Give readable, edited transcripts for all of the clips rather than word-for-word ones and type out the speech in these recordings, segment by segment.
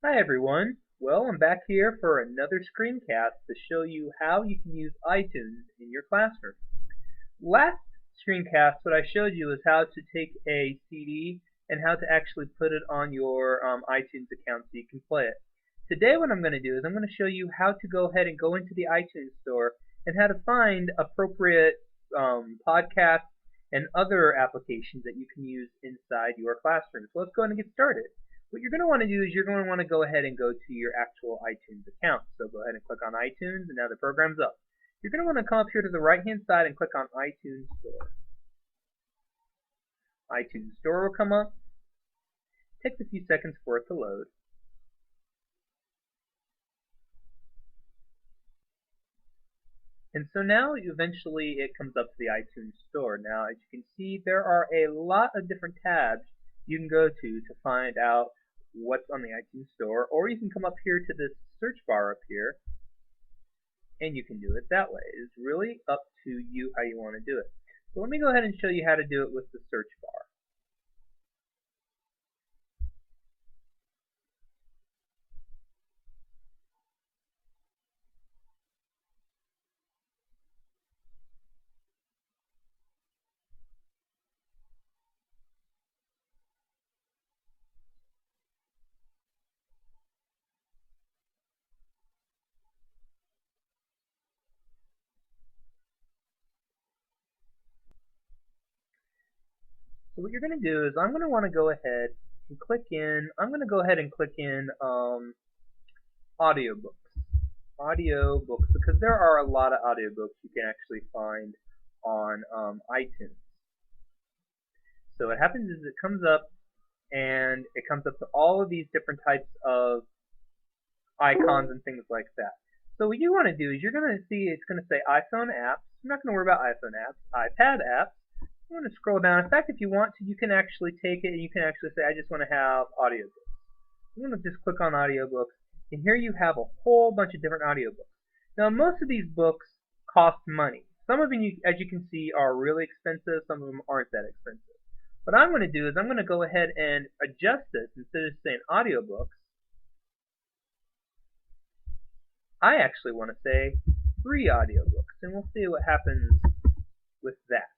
Hi everyone. Well, I'm back here for another screencast to show you how you can use iTunes in your classroom. Last screencast, what I showed you is how to take a CD and how to actually put it on your iTunes account so you can play it. Today what I'm going to do is I'm going to show you how to go ahead and go into the iTunes store and how to find appropriate podcasts and other applications that you can use inside your classroom. So let's go ahead and get started. What you're going to want to do is you're going to want to go ahead and go to your actual iTunes account. So go ahead and click on iTunes, and now the program's up. You're going to want to come up here to the right-hand side and click on iTunes Store. iTunes Store will come up. It takes a few seconds for it to load. And so now eventually it comes up to the iTunes Store. Now as you can see, there are a lot of different tabs you can go to find out what's on the iTunes Store, or you can come up here to this search bar up here and you can do it that way. It's really up to you how you want to do it. So let me go ahead and show you how to do it with the search bar. So what you're going to do is I'm going to want to go ahead and click in, audiobooks. Audiobooks, because there are a lot of audiobooks you can actually find on iTunes. So what happens is it comes up and it comes up to all of these different types of icons and things like that. So what you want to do is you're going to see it's going to say iPhone apps. I'm not going to worry about iPhone apps. iPad apps. I'm going to scroll down. In fact, if you want to, you can actually take it and you can actually say, I just want to have audiobooks. I'm going to just click on audiobooks, and here you have a whole bunch of different audiobooks. Now, most of these books cost money. Some of them, as you can see, are really expensive. Some of them aren't that expensive. What I'm going to do is I'm going to go ahead and adjust this. Instead of saying audiobooks, I actually want to say free audiobooks, and we'll see what happens with that.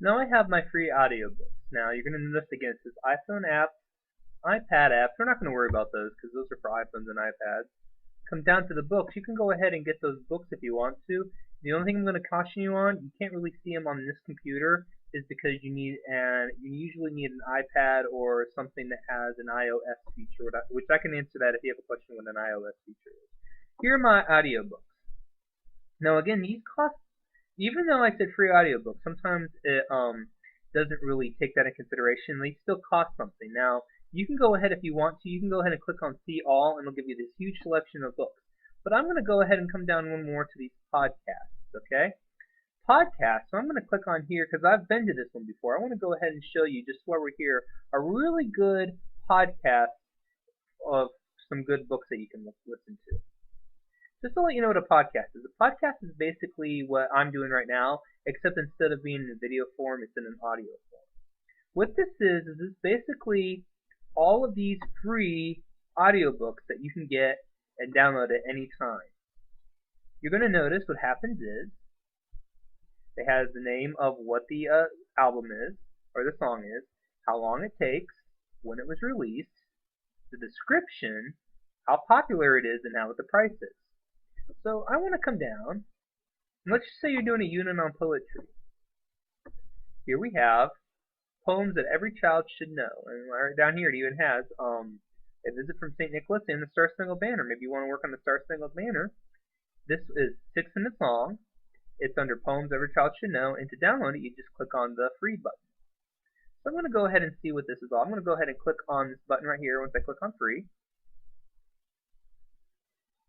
Now I have my free audiobooks. Now you're going to notice again it says iPhone apps, iPad apps. We're not going to worry about those because those are for iPhones and iPads. Come down to the books. You can go ahead and get those books if you want to. The only thing I'm going to caution you on, you can't really see them on this computer, is because you usually need an iPad or something that has an iOS feature, which I can answer that if you have a question what an iOS feature is. Here are my audiobooks. Now again, these cost, even though I said free audiobooks, sometimes it doesn't really take that into consideration. They still cost something. Now, you can go ahead if you want to. You can go ahead and click on See All, and it'll give you this huge selection of books. But I'm going to go ahead and come down one more to these podcasts, okay? Podcasts, so I'm going to click on here because I've been to this one before. I want to go ahead and show you, just while we're here, a really good podcast of some good books that you can listen to. Just to let you know what a podcast is. A podcast is basically what I'm doing right now, except instead of being in a video form, it's in an audio form. What this is it's basically all of these free audiobooks that you can get and download at any time. You're going to notice what happens is it has the name of what the album is, or the song is, how long it takes, when it was released, the description, how popular it is, and what the price is. So I want to come down, and let's just say you're doing a unit on poetry. Here we have poems that every child should know, and right down here it even has a visit from St. Nicholas and the Star Spangled Banner. Maybe you want to work on the Star Spangled Banner. This is 6 minutes long. It's under poems every child should know, and to download it you just click on the free button. So I'm going to go ahead and see what this is all. I'm going to go ahead and click on this button right here once I click on free.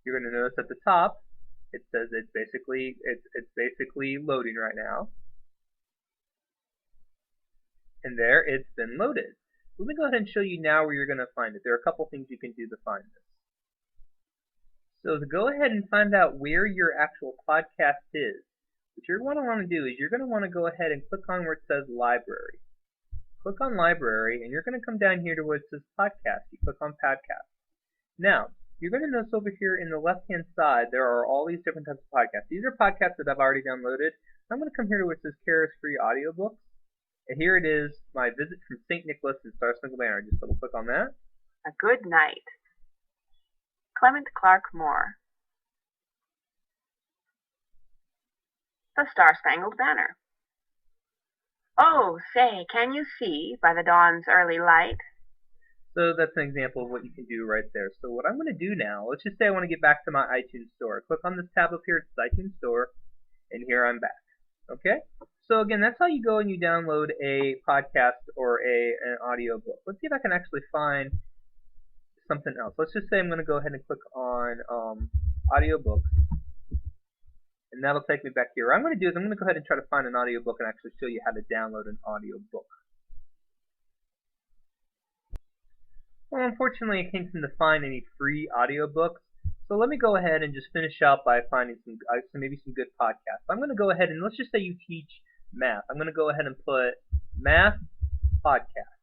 You're going to notice at the top it says it's basically loading right now. And there it's been loaded. Let me go ahead and show you now where you're going to find it. There are a couple things you can do to find this. So to go ahead and find out where your actual podcast is, what you're going to want to do is you're going to want to go ahead and click on where it says library. click on library, and you're going to come down here to where it says podcast. You click on podcast. Now, you're going to notice over here in the left-hand side, there are all these different types of podcasts. These are podcasts that I've already downloaded. I'm going to come here to where it says Kara's Free Audiobooks. And here it is, my visit from St. Nicholas and Star Spangled Banner. Just double click on that. A Good Night. Clement Clarke Moore. The Star Spangled Banner. Oh, say, can you see by the dawn's early light? So that's an example of what you can do right there. So what I'm going to do now, let's just say I want to get back to my iTunes Store. Click on this tab up here, it's iTunes Store, and here I'm back. Okay? So again, that's how you go and you download a podcast or an audio book. Let's see if I can actually find something else. Let's just say I'm going to go ahead and click on audiobooks. And that'll take me back here. What I'm going to do is I'm going to go ahead and try to find an audiobook and actually show you how to download an audiobook. Well, unfortunately, I can't seem to find any free audiobooks. So let me go ahead and just finish out by finding maybe some good podcasts. I'm going to go ahead and let's just say you teach math. I'm going to go ahead and put math podcast.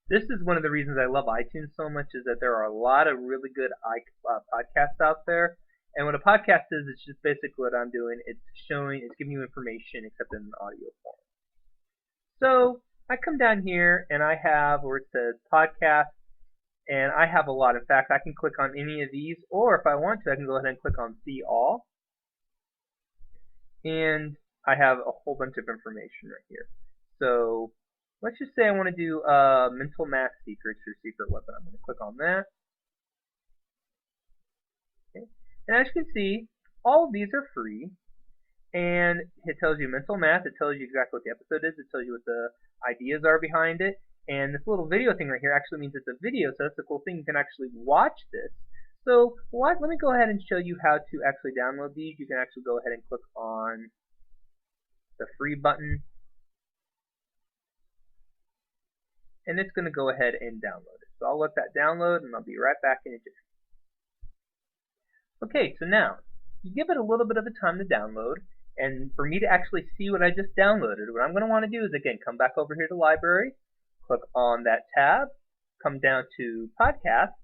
This is one of the reasons I love iTunes so much, is that there are a lot of really good podcasts out there. And what a podcast is, it's just basically what I'm doing. It's giving you information except in an audio form. So I come down here and I have where it says podcast, and I have a lot. In fact, I can click on any of these, or if I want to, I can go ahead and click on See All. And I have a whole bunch of information right here. So let's just say I want to do Mental Math Secrets or Secret Weapon. I'm going to click on that. Okay. And as you can see, all of these are free, and it tells you mental math, it tells you exactly what the episode is, it tells you what the ideas are behind it, and this little video thing right here actually means it's a video, so that's a cool thing, you can actually watch this. So let me go ahead and show you how to actually download these. You can actually go ahead and click on the free button, and it's going to go ahead and download it. So I'll let that download, and I'll be right back in a jiffy. Okay, so now, you give it a little bit of a time to download, and for me to actually see what I just downloaded, what I'm going to want to do is, again, come back over here to Library, click on that tab, come down to Podcast,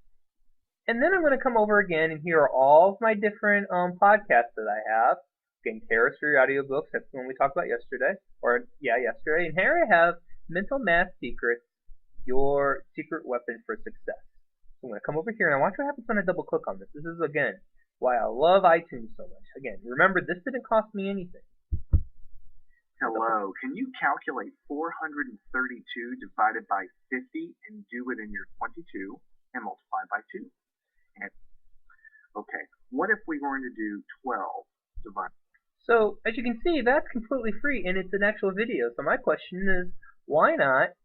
and then I'm going to come over again, and here are all of my different podcasts that I have. Again, Kara's Free Audiobooks, that's the one we talked about yesterday, yesterday, and here I have Mental Math Secrets, Your Secret Weapon for Success. So I'm going to come over here, and I watch what happens when I double click on this. This is, again, why I love iTunes so much. Again, remember, this didn't cost me anything. Hello, can you calculate 432 divided by 50 and do it in your 22 and multiply by 2? And, okay, what if we were to do 12 divided? So, as you can see, that's completely free, and it's an actual video. So my question is, why not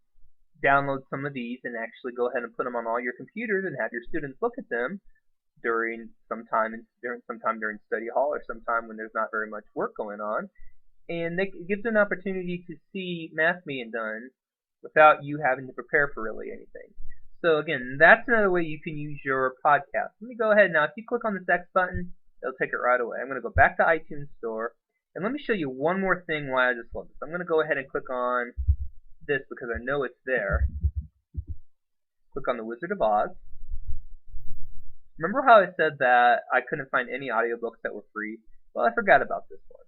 download some of these and actually go ahead and put them on all your computers and have your students look at them during sometime during study hall or sometime when there's not very much work going on, and it gives them an opportunity to see math being done without you having to prepare for really anything. So again, that's another way you can use your podcast. Let me go ahead now. If you click on this X button, it'll take it right away. I'm going to go back to iTunes Store, and let me show you one more thing why I just love this. I'm going to go ahead and click on this because I know it's there. Click on the Wizard of Oz. Remember how I said that I couldn't find any audiobooks that were free? Well, I forgot about this one.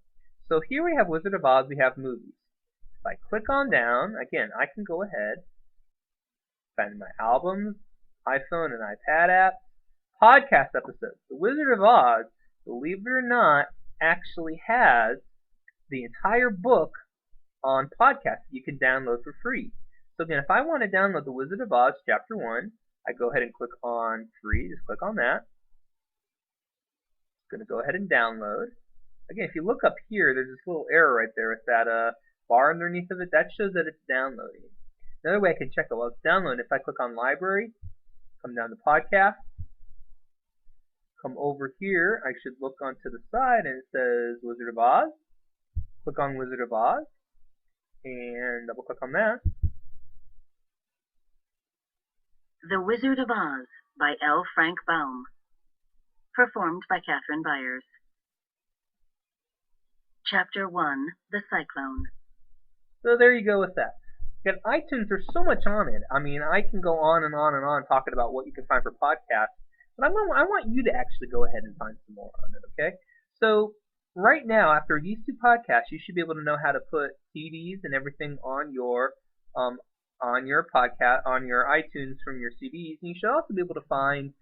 So here we have Wizard of Oz, we have movies. If I click on down, again, I can go ahead, find my albums, iPhone and iPad apps, podcast episodes. The Wizard of Oz, believe it or not, actually has the entire book on podcast that you can download for free. So again, if I want to download The Wizard of Oz Chapter 1, I go ahead and click on free, just click on that. It's going to go ahead and download. Again, if you look up here, there's this little arrow right there with that bar underneath of it. That shows that it's downloading. Another way I can check it while it's downloading, if I click on Library, come down to Podcast, come over here, I should look onto the side and it says Wizard of Oz. Click on Wizard of Oz, and double click on that. The Wizard of Oz by L. Frank Baum. Performed by Catherine Byers. Chapter 1, The Cyclone. So there you go with that. Because iTunes, there's so much on it. I mean, I can go on and on and on talking about what you can find for podcasts, but I want you to actually go ahead and find some more on it, okay? So right now, after these 2 podcasts, you should be able to know how to put CDs and everything on your podcast, on your iTunes from your CDs, and you should also be able to find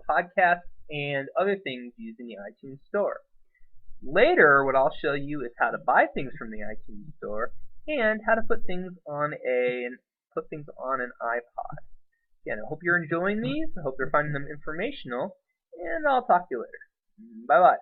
podcasts and other things used in the iTunes store. Later, what I'll show you is how to buy things from the iTunes store and how to put things on an iPod. Again, I hope you're enjoying these. I hope you're finding them informational, and I'll talk to you later. Bye-bye.